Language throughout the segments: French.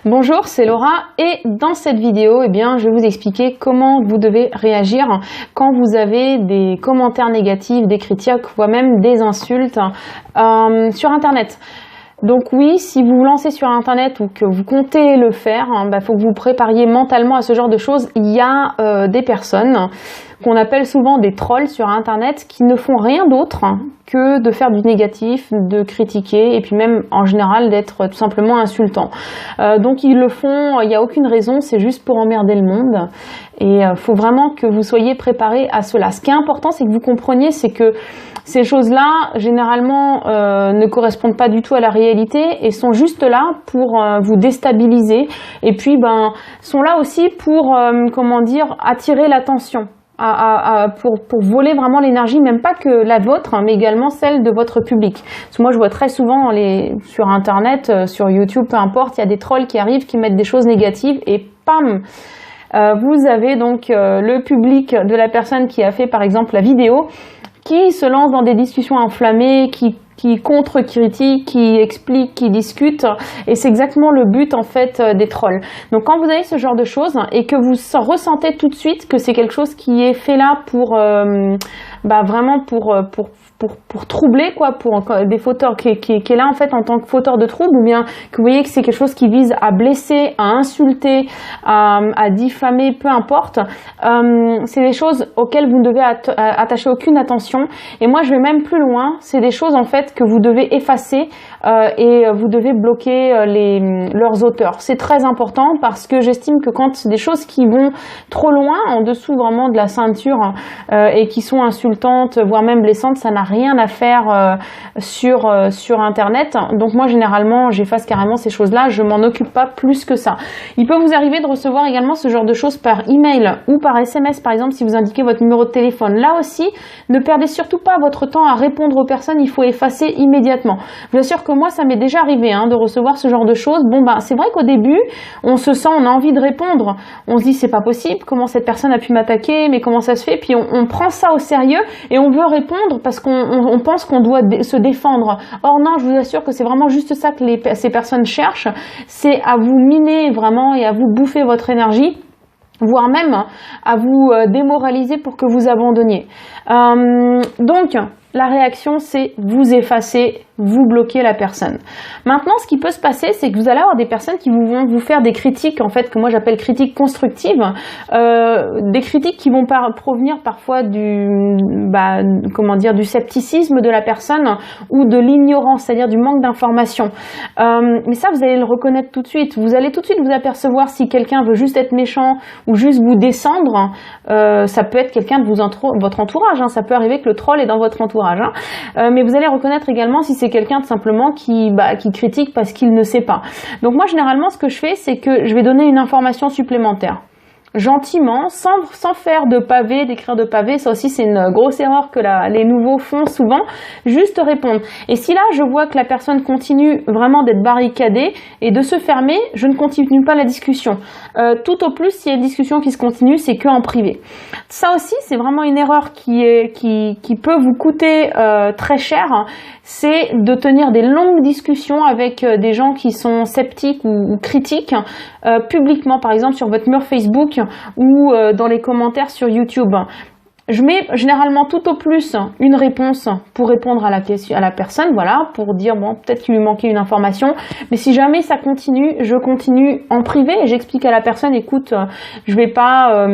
Bonjour, c'est Laura et dans cette vidéo, je vais vous expliquer comment vous devez réagir quand vous avez des commentaires négatifs, des critiques, voire même des insultes sur Internet. Donc oui, si vous vous lancez sur Internet ou que vous comptez le faire, faut que vous prépariez mentalement à ce genre de choses. Il y a des personnes qu'on appelle souvent des trolls sur Internet qui ne font rien d'autre que de faire du négatif, de critiquer et puis même en général d'être tout simplement insultant. Donc ils le font, il n'y a aucune raison, c'est juste pour emmerder le monde et faut vraiment que vous soyez préparés à cela. Ce qui est important, c'est que vous compreniez, c'est que ces choses-là, généralement, ne correspondent pas du tout à la réalité et sont juste là pour vous déstabiliser et puis sont là aussi pour, attirer l'attention. Pour voler vraiment l'énergie, même pas que la vôtre, mais également celle de votre public. Parce que moi, je vois très souvent sur Internet, sur YouTube, peu importe, il y a des trolls qui arrivent, qui mettent des choses négatives et pam, vous avez donc le public de la personne qui a fait par exemple la vidéo, qui se lance dans des discussions enflammées, qui contre-critique, qui explique, qui discute, et c'est exactement le but en fait des trolls. Donc quand vous avez ce genre de choses et que vous ressentez tout de suite que c'est quelque chose qui est fait là pour vraiment pour troubler quoi, pour des fauteurs qui est là en fait en tant que fauteur de trouble, ou bien que vous voyez que c'est quelque chose qui vise à blesser, à insulter, à diffamer, peu importe, c'est des choses auxquelles vous ne devez attacher aucune attention. Et moi je vais même plus loin, c'est des choses en fait que vous devez effacer et vous devez bloquer leurs auteurs. C'est très important parce que j'estime que quand c'est des choses qui vont trop loin, en dessous vraiment de la ceinture et qui sont insultantes, voire même blessantes, ça n'a rien à faire sur Internet. Donc moi généralement j'efface carrément ces choses-là, je m'en occupe pas plus que ça. Il peut vous arriver de recevoir également ce genre de choses par email ou par SMS par exemple si vous indiquez votre numéro de téléphone. Là aussi, ne perdez surtout pas votre temps à répondre aux personnes, il faut effacer immédiatement. Je vous assure que moi ça m'est déjà arrivé de recevoir ce genre de choses. C'est vrai qu'au début on se sent, on a envie de répondre, on se dit c'est pas possible, comment cette personne a pu m'attaquer, mais comment ça se fait, puis on prend ça au sérieux et on veut répondre parce qu'on pense qu'on doit se défendre. Or non, je vous assure que c'est vraiment juste ça que ces personnes cherchent, c'est à vous miner vraiment et à vous bouffer votre énergie, voire même à vous démoraliser pour que vous abandonniez. Donc la réaction, c'est vous effacer, vous bloquer la personne. Maintenant, ce qui peut se passer, c'est que vous allez avoir des personnes qui vont vous faire des critiques, en fait, que moi j'appelle critiques constructives, des critiques qui vont provenir parfois du scepticisme de la personne ou de l'ignorance, c'est-à-dire du manque d'information. Mais ça, vous allez le reconnaître tout de suite. Vous allez tout de suite vous apercevoir si quelqu'un veut juste être méchant ou juste vous descendre. Ça peut être quelqu'un de votre entourage, ça peut arriver que le troll est dans votre entourage. Mais vous allez reconnaître également si c'est quelqu'un tout simplement qui critique parce qu'il ne sait pas. Donc moi généralement ce que je fais, c'est que je vais donner une information supplémentaire. Gentiment, sans faire de pavé, d'écrire de pavé, ça aussi c'est une grosse erreur que les nouveaux font souvent, juste répondre. Et si là je vois que la personne continue vraiment d'être barricadée et de se fermer, je ne continue pas la discussion. Tout au plus, s'il y a une discussion qui se continue, c'est que en privé. Ça aussi c'est vraiment une erreur qui peut vous coûter très cher, c'est de tenir des longues discussions avec des gens qui sont sceptiques ou critiques publiquement, par exemple sur votre mur Facebook ou dans les commentaires sur YouTube. Je mets généralement tout au plus une réponse pour répondre à la personne, voilà, pour dire peut-être qu'il lui manquait une information. Mais si jamais ça continue, je continue en privé et j'explique à la personne, écoute, je vais pas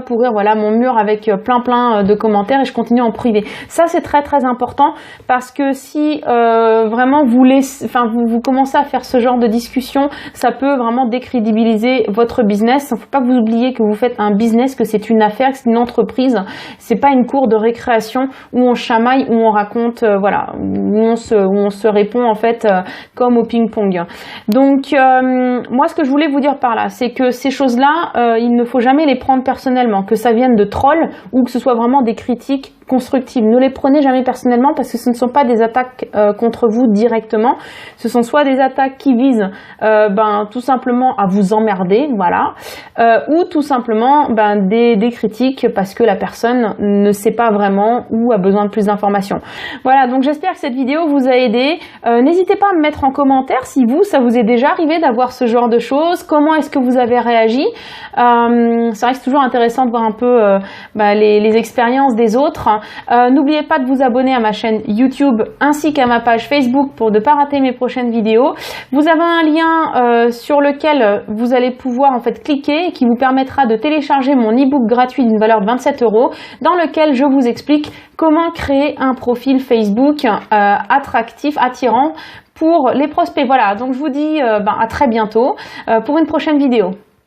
pourrir mon mur avec plein de commentaires et je continue en privé. Ça c'est très très important parce que si vraiment vous commencez à faire ce genre de discussion, ça peut vraiment décrédibiliser votre business. Il ne faut pas que vous oubliez que vous faites un business, que c'est une affaire, que c'est une entreprise. C'est pas une cour de récréation où on chamaille, où on raconte, où on se répond en fait comme au ping-pong. Donc moi ce que je voulais vous dire par là, c'est que ces choses-là, il ne faut jamais les prendre personnellement, que ça vienne de trolls ou que ce soit vraiment des critiques constructives. Ne les prenez jamais personnellement parce que ce ne sont pas des attaques contre vous directement. Ce sont soit des attaques qui visent tout simplement à vous emmerder, voilà, ou tout simplement des critiques parce que la personne ne sait pas vraiment ou a besoin de plus d'informations. Voilà, donc j'espère que cette vidéo vous a aidé. N'hésitez pas à me mettre en commentaire si ça vous est déjà arrivé d'avoir ce genre de choses. Comment est-ce que vous avez réagi? C'est vrai que c'est toujours intéressant de voir un peu les expériences des autres. N'oubliez pas de vous abonner à ma chaîne YouTube ainsi qu'à ma page Facebook pour ne pas rater mes prochaines vidéos. Vous avez un lien sur lequel vous allez pouvoir en fait cliquer et qui vous permettra de télécharger mon e-book gratuit d'une valeur de 27 € dans lequel je vous explique comment créer un profil Facebook attractif, attirant pour les prospects. Voilà, donc je vous dis à très bientôt pour une prochaine vidéo.